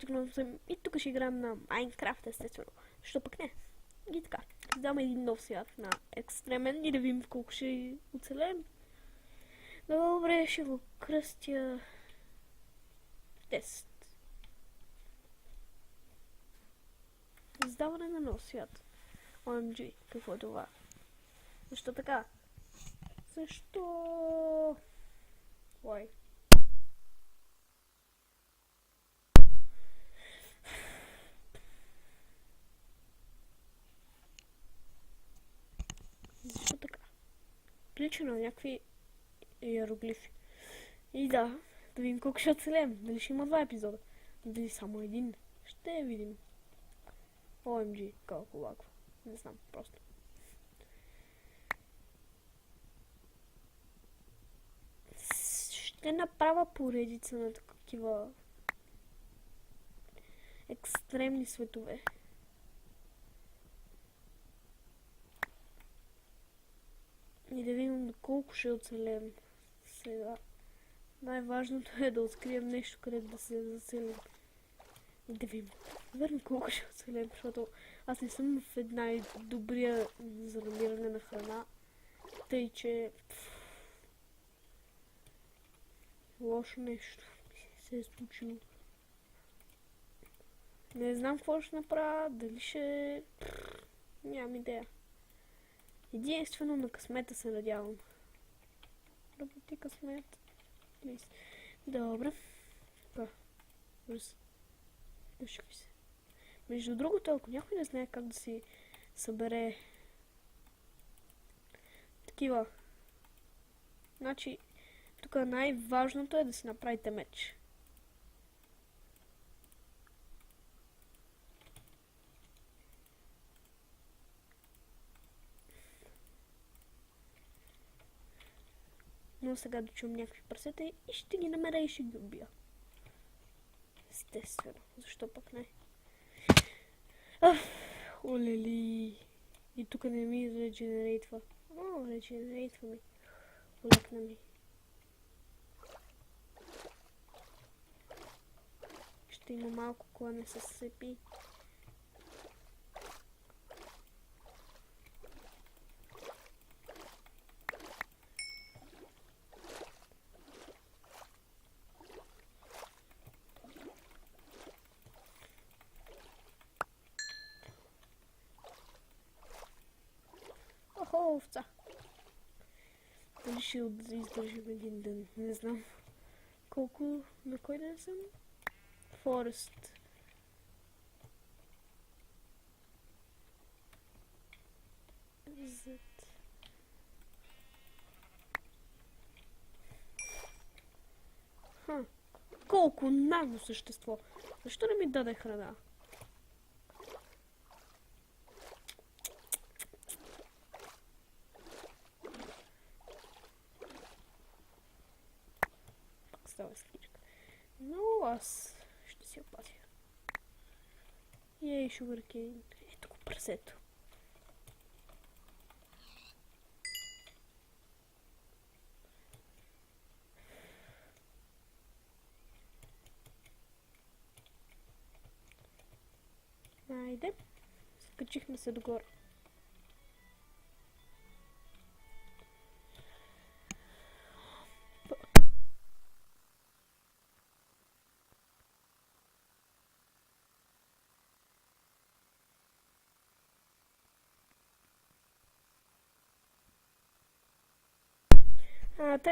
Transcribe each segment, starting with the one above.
Котикно съм и тук ще играем на Майнкрафт, естествено. Що пък не? И така, създаваме един нов свят на екстремен и да видим колко ще оцелеем. Добре, ще го кръстя... Тест. Създаване на нов свят. OMG, какво е това? Защо така? Защо? Ой. Защо така? Прилича на някакви иероглифи. И да видим колко ще оцелем. Дали ще има 2 епизода? Дали само един? Ще видим. OMG, колко лагва. Не знам, просто. Ще направя поредица на такива екстремни светове. И да видим доколко ще оцелем сега. Най-важното е да открием нещо, където да се заселим. И да видим верно колко ще оцелем, защото аз не съм в една добрия за намиране на храна. Тъй, че лошо нещо се е случило. Не знам какво ще направя, дали ще... Нямам идея. Единствено на късмета се надявам. Работи късмет. Добре. Така. Дъшки се. Между другото, ако някой не знае как да си събере такива. Значи, тук най-важното е да си направите меч. Но сега да чуем някакви прасета и ще ги намеря и ще ги убия. Естествено. Защо пък не? Олели. И тук не ми регенерейтва. О, регенерейтва ми. Олекна ми. Ще има малко клане с сепи. Охо, овца. Дали ще издържим един ден? Не знам. Колко... На кой ден съм? Форест. Колко нагло същество. Защо не ми даде храна? Пак става скричка. Но аз ще си опазя. Ей, шугаркейн. Ето го прасето. Айде. Скачихме се догоре.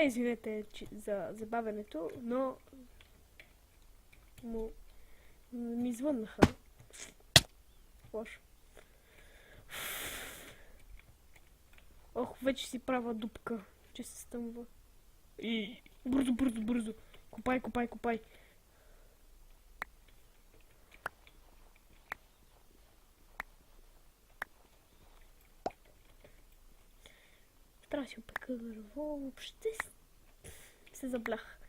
Извинете за забавянето, но ми звъннаха. Лошо. Ох, вече си правя дупка, че се стъмва. И бързо. Копай. Трябва да си опека дърво, въобще се заблях.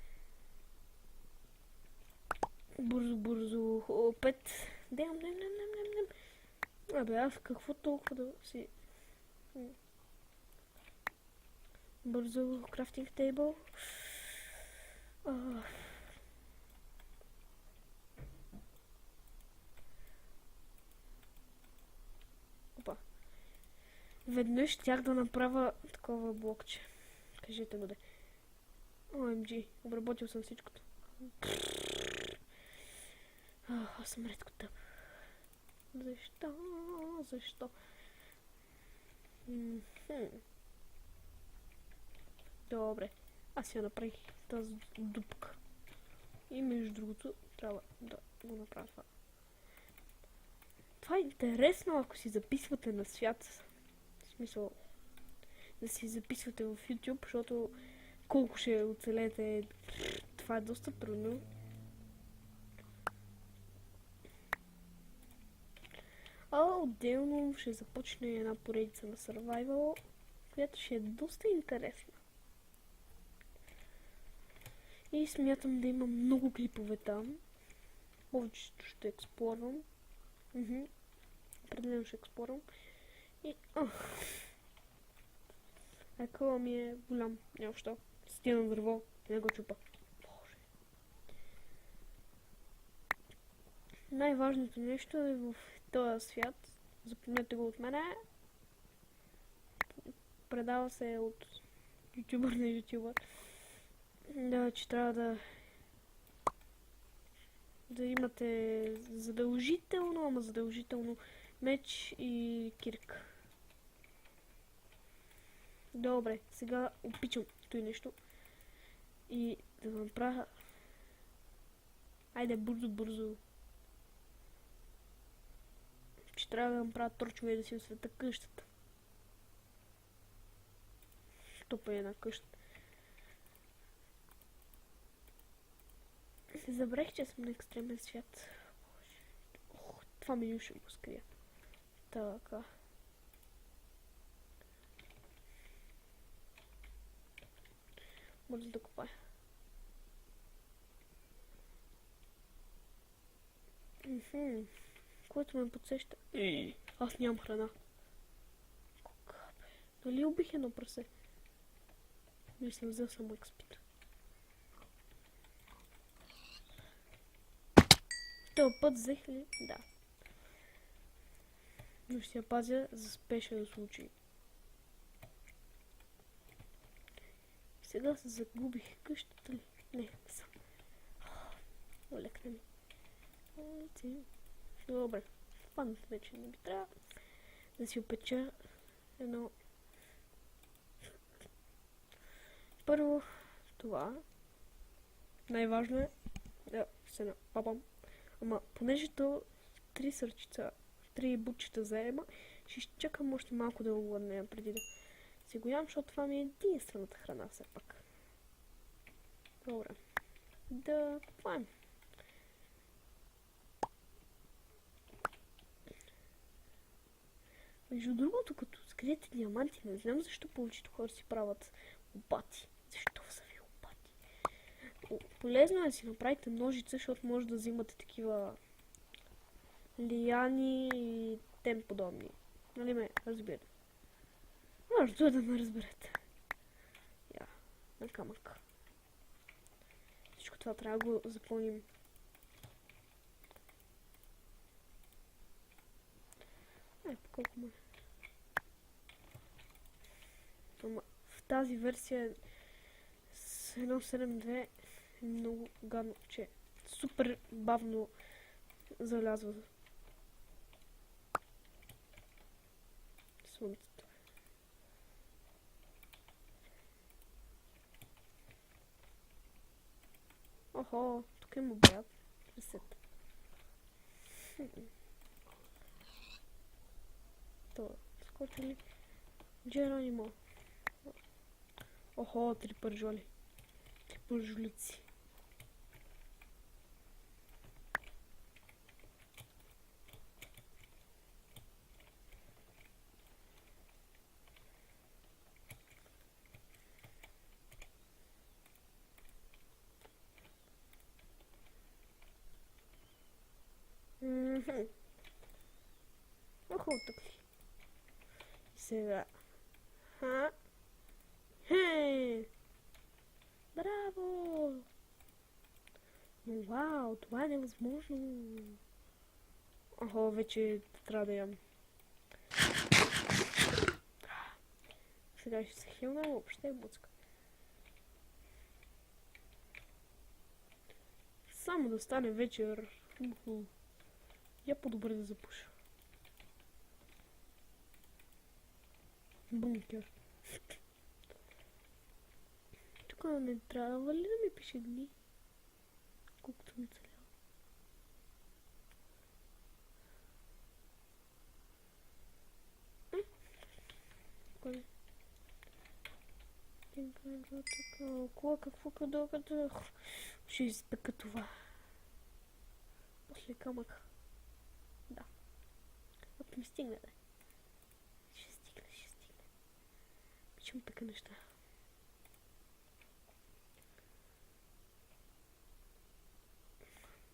Бързо, опет. Дем. Абе, аз какво толкова да си... Бързо, крафтинг тейбъл. Веднъж щях да направя такова блокче. Кажете го де. OMG, обработил съм всичкото. Аз съм редко тъп. Защо? Защо? Добре. Аз я направих тази дупка. И между другото, трябва да го направя това. Това е интересно, ако си записвате на свят. В смисъл, да си записвате в YouTube, защото колко ще оцелете, това е доста трудно. А отделно ще започне една поредица на Survival, която ще е доста интересна. И смятам да има много клипове там. Повечето ще експлорвам. Определено ще експлорвам. И... Акъла ми е голям. Няма що. Стина дърво. Не го чупа. Боже. Най-важното нещо е в този свят. Запомнете го от мене. Предава се от ютубър на ютубър. Да, че трябва да имате задължително меч и кирка. Добре, сега опичам той нещо и да направя... Айде, бързо. Че трябва да направя торчове и да си осветя къщата. Топа една къща. Се забравих, че съм на екстремен свят. Това меню ще го скрия. Така. Може да купая. Което ме подсеща. Аз нямам храна. Дали убих едно прасе? Мисля, взел само експит. Този път взех ли? Да. Но ще я пазя за спешен случай. Сега се загубих къщата ли? Не съм. Олекна ми. Добре. Фанът вече не би трябва да си опеча едно. Първо това. Най-важно е да се напапам. Ама понеже то 3 сърчица, 3 бутчета заема, ще чакам още малко да огладнея преди да си го ям, защото това ми е единствената храна все пак. Добре. Да купаем. Между другото, като скриете диаманти, не знам защо повечето хора си правят лопати. Защо са ви лопати? Полезно е да си направите ножица, защото може да взимате такива лияни и тем подобни. Нали ме разбирате? Може да ме разберете. Я, на камък. Всичко това трябва да го запълним. Колко му Ама в тази версия с 1.7.2 е много гадно, че супер бавно залязва слънцето. Охо, тук има брат. Пресет. Това, скочи ли? Джеронимо. Охо, 3 пържоли. 3 пържолици. Охо, тук ли? Сега. Браво! Но вау, това е невъзможно. Охо, вече трябва да ям. сега ще се хилна, въобще е буцка. Само да стане вечер. Я по-добре да запуша. Бункер. Тук не трябва ли да ми пише дни? Колкото ми целява. Кой? Какво като ще изпека това. После камък. Да. Ако ми стигне, да. Ще стигне. Пичам така неща.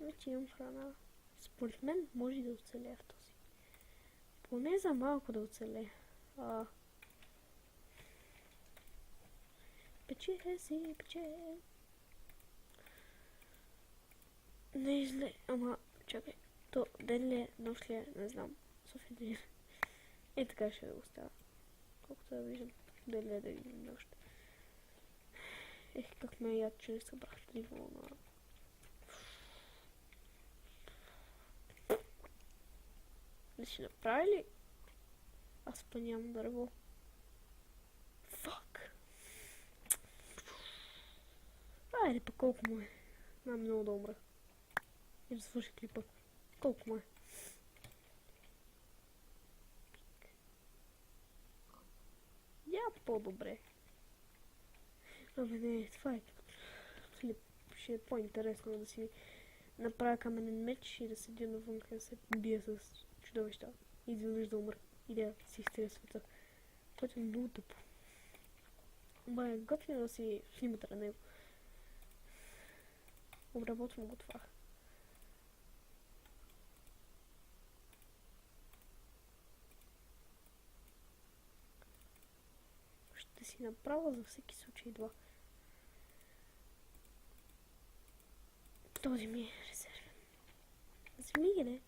Вече имам храна. Според мен може да оцелея в този. Поне за малко да оцелея. Пече. Не изле, ама чакай. То ден ли е, нощ ли е, не знам. София ден. Е така ще го оставя. Колкото да виждам. Ден ли е да видим нощ. Как ме яд, че не събрах ниво на... Да си направи ли? Аз па нямам дърво. Фак. Айде па колко му е. Много да умра. И да свърши клипа. Колко му е? Я по-добре. Абе не, това е... Ще е по-интересно да си направя каменен меч и да седя навън, да се бия с чудовища. И изведнъж да умра. И да си изтрия света. Което е много тъпо. Обаче готвим да си снимате на него. Обработвам го това. Ще си направя за всеки случай два. Този ми е резервен. Zmiгне.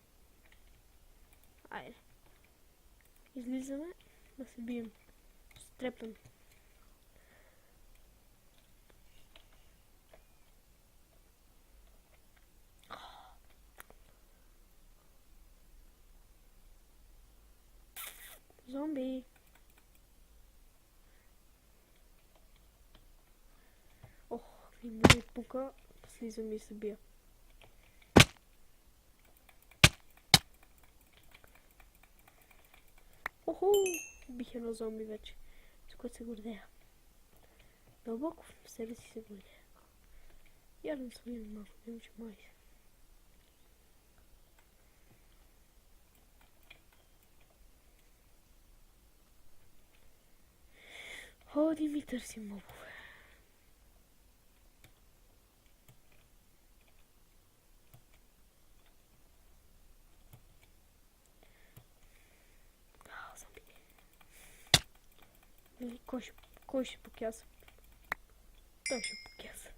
Айде. Излизаме да се бием. Стрепен. Зомби. Ох, и ме пука. Слизам и се бия. Оху! Бих едно зомби вече. С което се гордея. Дълбоко в себе си се гордея. Ядам свалим малко, иначе май. Ходим и търсим мобове. Кой ще покяса? Той ще покяса.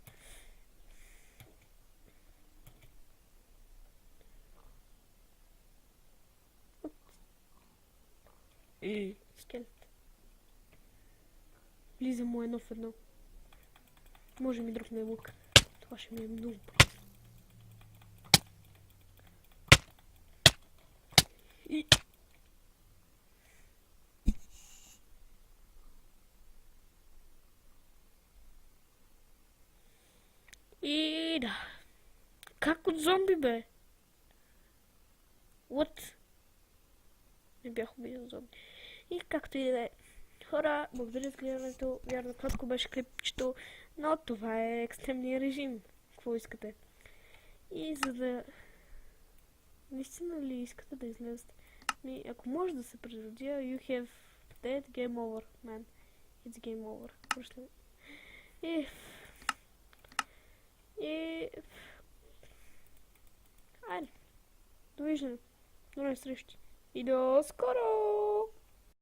Скелет. Влиза му едно в едно. Може ми дропне лук. Това ще ми е много полезно. И да. Как от зомби, бе? What? Не бях убил зомби. И както и да е. Хора, благодаря за гледането. Вярно, кратко беше клипчето, но това е екстремния режим. Какво искате? И за да... Наистина ли искате да излезете? Ако може да се природя, you have dead, game over, man. It's game over. Просто... Айде. Довиждане. До нови срещи. И до скоро!